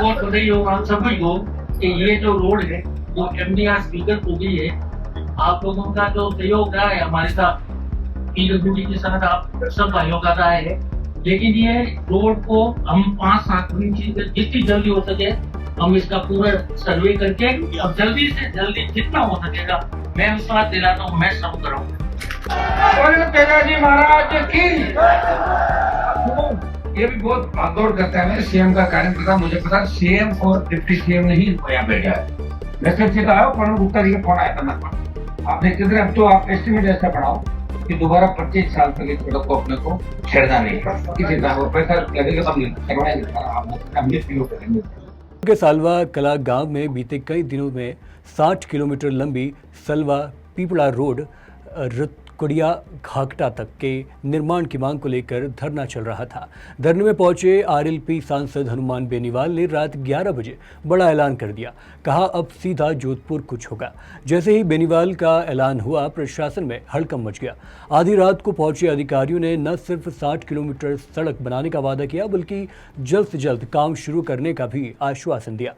बहुत बधाई हो आप सभी को कि ये जो रोड है वो एमडीआर स्पीकर को भी है। आप लोगों का जो सहयोग रहा है हमारे साथ, पीडब्ल्यूडी के साथ आप सब भाइयों का रहा है। लेकिन ये रोड को हम 5-7 दिन जितनी जल्दी हो सके हम इसका पूरा सर्वे करके अब जल्दी से जल्दी जितना हो सकेगा मैं विश्वास दिलाता हूँ मैं सब कराऊंगा। तेजाजी महाराज की ये भी बहुत भागदौड़ करता है। सीएम का कार्य पता मुझे पता, सीएम और डिप्टी सीएम नहीं यहाँ भेजा है। वैसे सीधा आया प्रणब गुप्ता जी का फोन आया था मेरे पास। आपने किधर, अब तो आप एस्टिमेट ऐसा बनाओ कि दोबारा 25 साल तक इस सड़क को अपने को छेड़ना नहीं किसी तरह वो पैसा लगेगा तब करेंगे। के सालवा कला गांव में बीते कई दिनों में 60 किलोमीटर लंबी सलवा पीपड़ा रोड रतकुड़िया घाघटा तक के निर्माण की मांग को लेकर धरना चल रहा था। धरने में पहुंचे आरएलपी सांसद हनुमान बेनीवाल ने रात 11 बजे बड़ा ऐलान कर दिया। कहा अब सीधा जोधपुर कुछ होगा। जैसे ही बेनीवाल का ऐलान हुआ प्रशासन में हड़कंप मच गया। आधी रात को पहुंचे अधिकारियों ने न सिर्फ 60 किलोमीटर सड़क बनाने का वादा किया बल्कि जल्द से जल्द काम शुरू करने का भी आश्वासन दिया।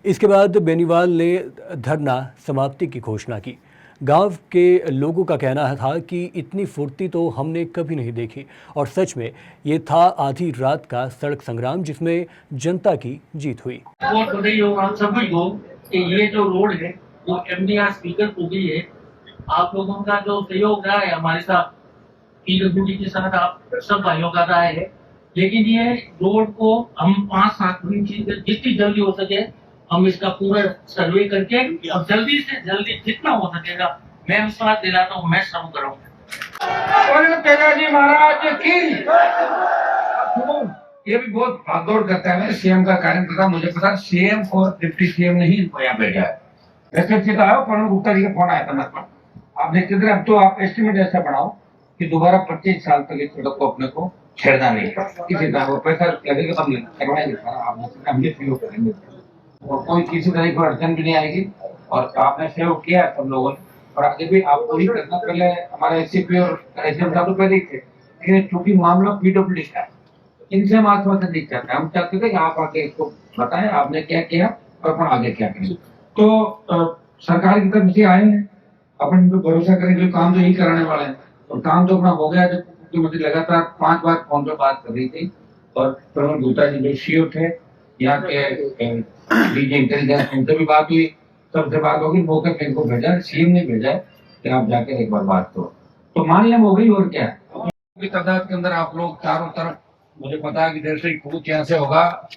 इसके बाद बेनीवाल ने धरना समाप्ति की घोषणा की। गांव के लोगों का कहना था कि इतनी फुर्ती तो हमने कभी नहीं देखी और सच में ये था आधी रात का सड़क संग्राम जिसमें जनता की जीत हुई। बहुत बधाई हो आप सभी को कि ये जो रोड है वो एमडीआर स्पीकर को भी है। आप लोगों का जो सहयोग रहा है हमारे साथ, पीडब्ल्यूडी के साथ आप सब भाइयों का रहा है। लेकिन ये रोड को हम 5-7 दिन जितनी जल्दी हो सके हम इसका पूरा सर्वे करके अब जल्दी से जल्दी जितना हो सकेगा मैं विश्वास दिलाता हूँ मैं सब कराऊंगा। तेजाजी महाराज की ये भी बहुत भागदौड़ करता है। सीएम का कार्य पता मुझे पता, सीएम और डिप्टी सीएम नहीं यहाँ भेजा है। वैसे सीधा आया प्रणब गुप्ता जी का फोन आया था मेरे पास। आपने किधर, अब तो आप एस्टिमेट ऐसा बनाओ कि दोबारा 25 साल तक इस सड़क को अपने को छेड़ना नहीं किसी तरह वो पैसा लगेगा तब करेंगे और कोई किसी तरह की अड़चन भी नहीं आएगी। और आपने सहयोग किया है सब लोगों ने और आगे भी आप पूरी करना। पहले हमारे एससीपी और एसडीएम साहब तो पहले ही थे, लेकिन चूंकि मामला पीडब्ल्यूडी का है इनसे हम आश्वासन नहीं चाहते। हम चाहते थे कि आप आके इसको बताएं आपने क्या किया और अपन आगे क्या करें। तो सरकार की तरफ से आए हैं, अपन इन पर भरोसा करें जो काम तो यही कराने वाले हैं और काम तो अपना हो गया। जो मुख्यमंत्री लगातार 5 बार फोन पर बात कर रही थी और प्रणब गुप्ता जी जो सीओ थे यहाँ के डीजी इंटेलिजेंस उनसे भी बात हुई, सबसे बात होगी। मौके पे इनको भेजा, सीएम ने भेजा है कि आप जाके एक बार बात करो तो मान लें हो गई। और क्या है तादाद के अंदर आप लोग चारों तरफ, मुझे पता है कि जैसे ही कूच यहाँ से होगा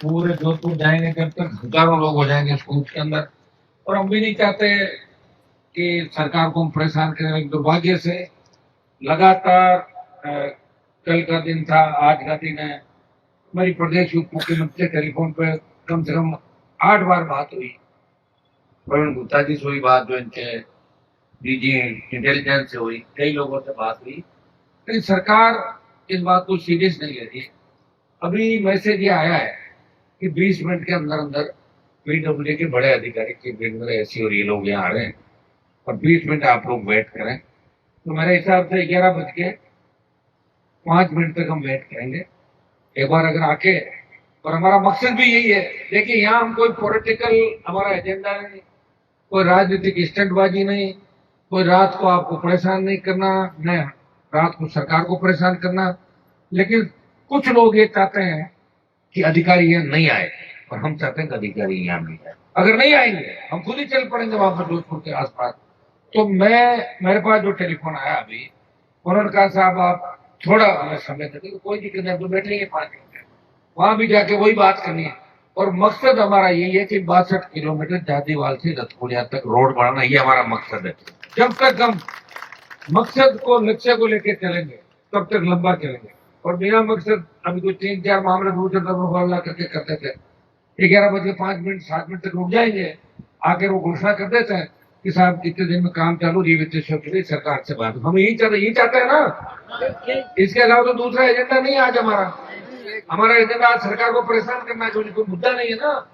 पूरे जोधपुर जाएंगे जब तक हजारों लोग हो जाएंगे इस कूच के अंदर। और हम भी नहीं चाहते कि सरकार को हम परेशान करें। दुर्भाग्य से लगातार कल का दिन था, आज का दिन है, हमारी प्रदेश उप मुख्यमंत्री से टेलीफोन पे कम से कम 8 बार बात हुई। प्रवीण गुप्ता जी से हुई बात, जो इनके डीजी इंटेलिजेंस से हुई, कई लोगों से बात हुई, लेकिन सरकार इस बात को सीरियस नहीं ले रही। अभी मैसेज ये आया है कि 20 मिनट के अंदर अंदर पीडब्ल्यूडी के बड़े अधिकारी के ऐसी और ये लोग यहाँ आ रहे हैं और 20 मिनट आप लोग वेट करें। तो मेरे हिसाब से 11:05 तक हम वेट करेंगे एक बार अगर आके। और हमारा मकसद भी यही है, देखिए यहाँ हम कोई पॉलिटिकल हमारा एजेंडा नहीं, कोई राजनीतिक स्टंटबाजी नहीं, कोई रात को आपको परेशान नहीं करना, न रात को सरकार को परेशान करना। लेकिन कुछ लोग ये चाहते हैं कि अधिकारी यहाँ नहीं आए और हम चाहते हैं कि अधिकारी यहाँ नहीं आए। अगर नहीं आएंगे हम खुद ही चल पड़ेंगे वहां पर जोधपुर के आसपास। तो मेरे पास जो टेलीफोन आया अभी, उन्होंने कहा साहब आप थोड़ा हमें समय देते, तो कोई दिक्कत नहीं, तो बैठेंगे 5 मिनट वहां भी जाके वही बात करनी है। और मकसद हमारा यही है कि 62 किलोमीटर जादीवाल से रतकुड़िया तक रोड बढ़ाना, ये हमारा मकसद है। जब तक हम मकसद को, लक्ष्य को लेकर चलेंगे तब तक लंबा चलेंगे। और मेरा मकसद अभी कुछ 3-4 मामले दूसरे मुकाबला करके करते थे, 11:05 7 मिनट तक रुक जाएंगे, आकर वो घोषणा कर देते हैं कि साहब कितने दिन में काम चालू, सरकार से बात। हम यही चाहते हैं ना, इसके अलावा तो दूसरा एजेंडा नहीं आज हमारा एजेंडा आज सरकार को परेशान करना है, कोई मुद्दा नहीं है ना।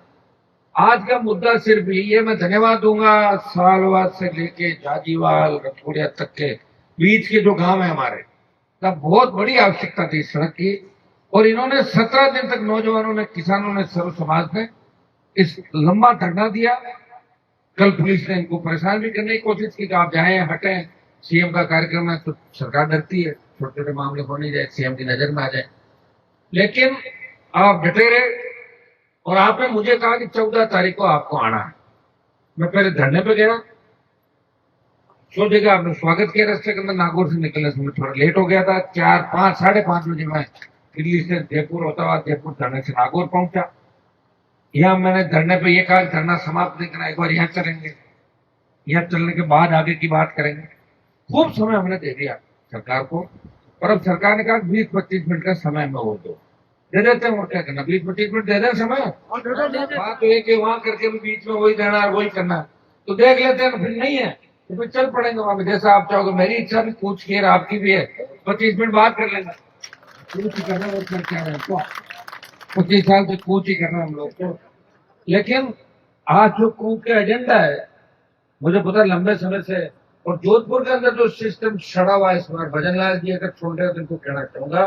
आज का मुद्दा सिर्फ यही है। मैं धन्यवाद दूंगा सालवा से लेके जाजीवाल रतकुड़िया तक के बीच के जो गांव है हमारे, तब बहुत बड़ी आवश्यकता थी सड़क की। और इन्होंने 17 दिन तक नौजवानों ने, किसानों ने, सर्व समाज ने इस लंबा धरना दिया। कल पुलिस ने इनको परेशान भी करने की कोशिश की कि आप जाएं, हटें, सीएम का कार्यक्रम है। तो सरकार डरती है छोटे छोटे मामले हो नहीं जाए, सीएम की नजर में आ जाए। लेकिन आप डटे रहे और आपने मुझे कहा कि 14 तारीख को आपको आना है। मैं पहले धरने पे गया, सोचेगा आपने स्वागत किया। रास्ते के अंदर नागौर से निकलने से थोड़ा लेट हो गया था। 4, 5, 5:30 बजे मैं दिल्ली से जयपुर होता हुआ जयपुर धरने से नागौर पहुंचा। यहाँ मैंने धरने पे ये कहा कि धरना समाप्त नहीं करना, एक बार यहाँ चलेंगे, यहाँ चलने के बाद आगे की बात करेंगे। खूब समय हमने दे दिया सरकार को, और अब सरकार ने कहा 20-25 मिनट का समय में वो दे देते हैं। और क्या करना, 20-25 मिनट दे दें समय। बात तो एक वहां करके भी बीच में वही देना है, वही करना है, तो देख लेते हैं। फिर नहीं है तो फिर चल पड़ेंगे वहां पे, जैसा आप चाहोगे। मेरी इच्छा भी पूछ के आपकी भी है, 25 मिनट बात कर लेंगे। कुछ करना और क्या रहे तो 25 साल से कुछ ही करना हम लोग तो। लेकिन आज जो कूप का एजेंडा है, मुझे पता है लंबे समय से, और जोधपुर के अंदर जो सिस्टम सड़ा हुआ है इस बार, भजन लाल जी अगर छोड़ रहे हो तो इनको कहना चाहूंगा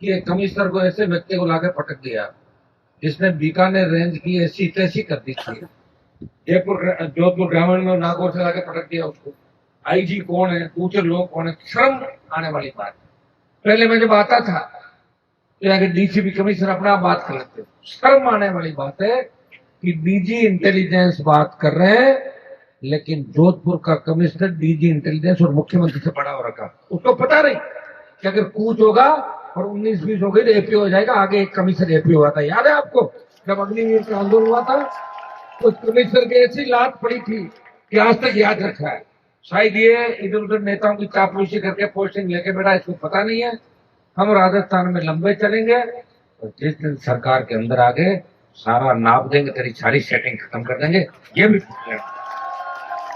कि कमिश्नर को ऐसे व्यक्ति को लाके पटक दिया जिसने बीकानेर रेंज की ऐसी तैसी कर दी थी। जोधपुर ग्रामीण में नागौर से लाके पटक दिया उसको। आईजी कौन है, ऊंचे लोग कौन है, शर्म आने वाली बात। पहले मैं जब आता था तो अगर डीसीपी कमिश्नर अपना बात कर लेते, शर्म आने वाली बात है कि डीजी इंटेलिजेंस बात कर रहे हैं, लेकिन जोधपुर का कमिश्नर डीजी इंटेलिजेंस और मुख्यमंत्री से बड़ा हो रखा। उसको पता नहीं कि अगर कूच होगा और 19-20 हो गई तो एपीओ हो जाएगा। आगे एक कमिश्नर एपीओ हुआ था, याद है आपको, जब अग्निवीर का आंदोलन हुआ था तो कमिश्नर की ऐसी लात पड़ी थी कि आज तक याद रखा है। शायद ये इधर उधर नेताओं की चापलूसी करके पोस्टिंग लेके बैठा, इसको पता नहीं है। हम राजस्थान में लंबे चलेंगे और जिस दिन सरकार के अंदर आ गए सारा नाप देंगे, तेरी सारी सेटिंग खत्म कर देंगे। ये भी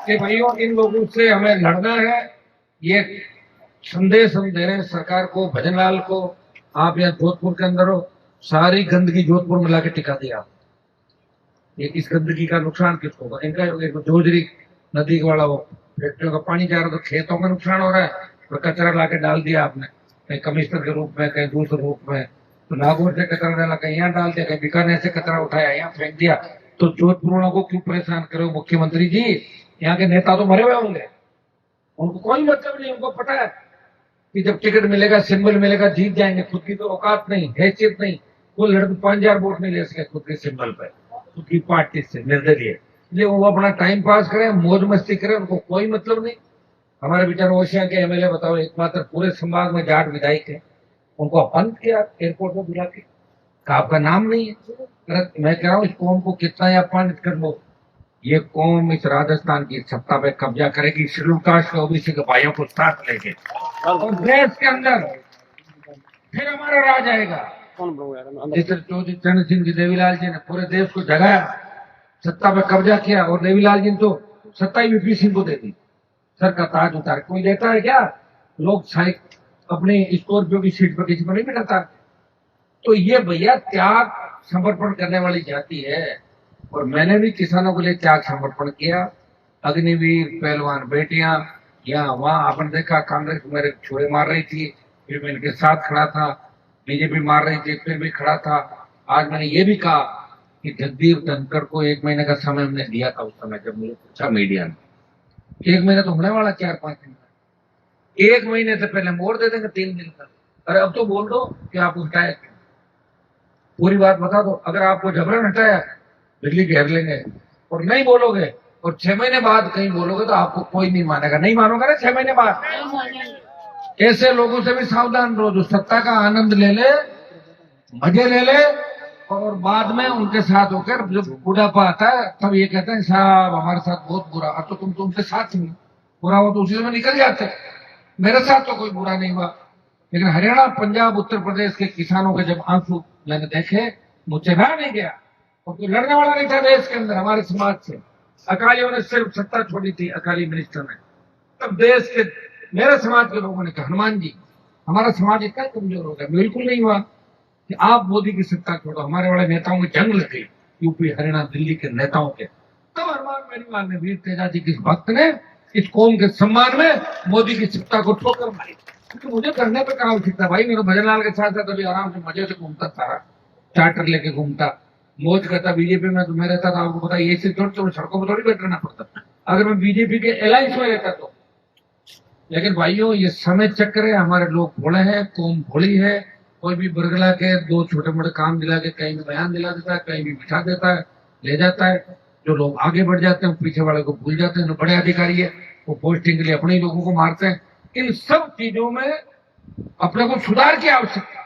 कि भाइयों इन लोगों से हमें लड़ना है। ये संदेश हम दे रहे हैं सरकार को, भजनलाल को। आप यहाँ जोधपुर के अंदर हो, सारी गंदगी जोधपुर में लाके टिका दिया। ये इस गंदगी का नुकसान किसको होगा? इनका जोजरी नदी वाला वो फैक्ट्रियों का पानी जा रहा है तो खेतों का नुकसान हो रहा है, और कचरा लाके डाल दिया आपने, कहीं कमिश्नर के रूप में, कहीं दूसरे रूप में। तो नागौर से कचरा डाला, कहीं यहाँ डाल दिया, कहीं बीकानेर से कचरा उठाया यहाँ फेंक दिया। तो जोधपुर को क्यों परेशान करो मुख्यमंत्री जी? यहाँ के नेता तो मरे हुए होंगे, उनको कोई मतलब नहीं। उनको पता है कि जब टिकट मिलेगा, सिंबल मिलेगा, जीत जाएंगे। खुद की तो औकात नहीं, हैसियत नहीं। वो लड़के 5000 वोट नहीं ले सके खुद के सिंबल पे, खुद की पार्टी से निर्दलीय। इसलिए वो अपना टाइम पास करें, मौज मस्ती करें, उनको कोई मतलब नहीं। हमारे बेचारे ओशिया के एमएलए बताओ, एकमात्र पूरे संभाग में जाट विधायक है, उनको अपमान किया एयरपोर्ट में बुला के, आपका नाम नहीं है। मैं कह रहा हूँ इस कौम को कितना ही अपमानित कर लो, ये कौम इस राजस्थान की सत्ता पे कब्जा करेगी, शेड्यूल कास्ट के ओबीसी के भाइयों को साथ लेके, और देश के अंदर फिर हमारा राज आएगा। जिस तरह चरण सिंह जी, देवीलाल जी ने पूरे देश को जगाया, सत्ता पे कब्जा किया, और देवीलाल जी ने तो सत्ता ही वीपी सिंह को दे दी। सर का ताज उतार कोई देता है क्या? लोग अपने स्कॉर्पियो की सीट पर किसी पर नहीं बैठाता। तो ये भैया त्याग समर्पण करने वाली जाति है, और मैंने भी किसानों के लिए त्याग समर्पण किया। अग्निवीर, पहलवान बेटियां, यहाँ वहां आपने देखा कांग्रेस मेरे छोरे मार रही थी, फिर मैं इनके साथ खड़ा था। बीजेपी मार रही थी, फिर भी खड़ा था। आज मैंने ये भी कहा कि जगदीप धनखड़ को 1 महीने का समय हमने दिया था। उस समय जब मुझे पूछा मीडिया ने, 1 महीना तो होने वाला, 4-5 दिन का, 1 महीने से पहले हम और दे देंगे 3 दिन का। अरे अब तो बोल दो कि आप हटाए, पूरी बात बता दो। अगर आपको जबरन हटाया बिजली घेर लेंगे, और नहीं बोलोगे और 6 महीने बाद कहीं बोलोगे तो आपको कोई नहीं मानेगा। नहीं मानोगे ना 6 महीने बाद? ऐसे लोगों से भी सावधान रहो जो सत्ता का आनंद ले ले, मजे ले ले, और बाद में उनके साथ होकर जब बुढ़ापा आता है तब ये कहते हैं साहब हमारे साथ बहुत बुरा। अब तो तुम तो उनके साथ ही बुरा हो तो उसी में निकल जाते। मेरे साथ तो कोई बुरा नहीं हुआ, लेकिन हरियाणा, पंजाब, उत्तर प्रदेश के किसानों के जब आंसू मैंने देखे, मुझे रहा नहीं गया। और कोई लड़ने वाला नहीं था देश के अंदर हमारे समाज से। अकालियों ने सिर्फ सत्ता छोड़ी थी, अकाली मिनिस्टर ने। तब देश के मेरे समाज के लोगों ने कहा हनुमान जी हमारा समाज इतना कमजोर हो गया। बिल्कुल नहीं हुआ कि आप मोदी की सत्ता छोड़ो। हमारे वाले नेताओं में जंग लग गई, यूपी, हरियाणा, दिल्ली के नेताओं के। तब हनुमान मेरीवाल ने, वीर तेजाजी किस भक्त ने इस कौम के सम्मान में मोदी की सत्ता को ठोकर मारी। क्योंकि मुझे करने पे काम सीखता भाई, मेरे भजनलाल के साथ साथ अभी आराम से मजे से घूमता सारा, चार्टर लेके घूमता, मौज करता बीजेपी में। तो मेरे साथ आपको पता ये चीज थोड़ी सड़कों पर थोड़ी बैठना पड़ता अगर मैं बीजेपी के अलायंस में रहता तो। लेकिन भाइयों ये समय चक्र है, हमारे लोग भोले हैं, कौम भोली है। कोई भी बरगला के दो छोटे मोटे काम दिला के कहीं भी बयान दिला देता है, कहीं भी बिठा देता है, ले जाता है। जो लोग आगे बढ़ जाते हैं पीछे वाले को भूल जाते हैं। जो बड़े अधिकारी है वो पोस्टिंग के लिए अपने ही लोगों को मारते हैं। इन सब चीजों में अपने को सुधार की आवश्यकता है।